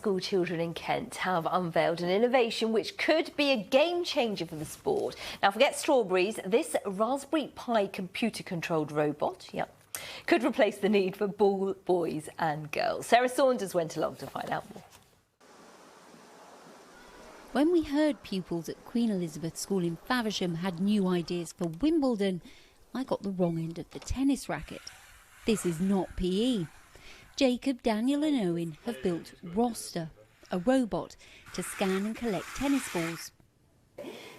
school children in Kent have unveiled an innovation which could be a game changer for the sport. Now, forget strawberries, this Raspberry Pi computer-controlled robot, could replace the need for ball boys and girls. Sarah Saunders went along to find out more. When we heard pupils at Queen Elizabeth School in Faversham had new ideas for Wimbledon, I got the wrong end of the tennis racket. This is not PE. Jacob, Daniel and Owen have built Roster, a robot to scan and collect tennis balls.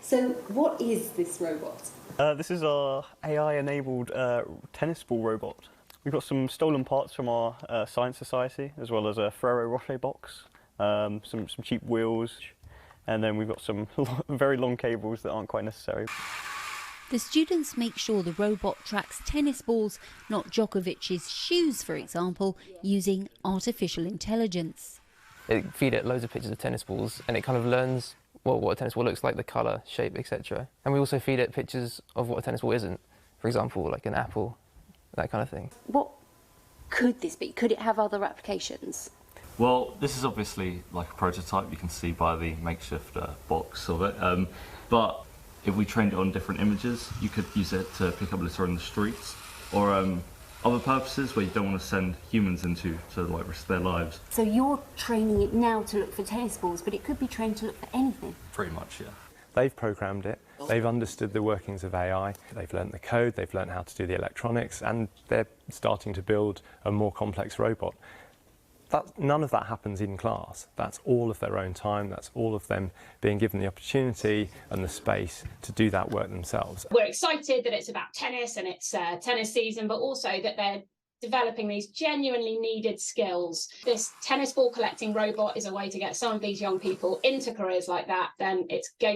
So what is this robot? This is our AI-enabled tennis ball robot. We've got some stolen parts from our Science Society, as well as a Ferrero Rocher box, some cheap wheels, and then we've got some very long cables that aren't quite necessary. The students make sure the robot tracks tennis balls, not Djokovic's shoes, for example, using artificial intelligence. It feed it loads of pictures of tennis balls and it kind of learns what a tennis ball looks like, the colour, shape, etc. And we also feed it pictures of what a tennis ball isn't. For example, like an apple, that kind of thing. What could this be? Could it have other applications? Well, this is obviously like a prototype, you can see by the makeshift box of it. But if we trained it on different images, you could use it to pick up litter in the streets, or other purposes where you don't want to send humans into to like risk their lives. So you're training it now to look for tennis balls, but it could be trained to look for anything? Pretty much, yeah. They've programmed it, they've understood the workings of AI, they've learnt the code, they've learnt how to do the electronics, and they're starting to build a more complex robot. None of that happens in class. That's all of their own time. That's all of them being given the opportunity and the space to do that work themselves. We're excited that it's about tennis and it's tennis season, but also that they're developing these genuinely needed skills. This tennis ball collecting robot is a way to get some of these young people into careers like that. Then it's game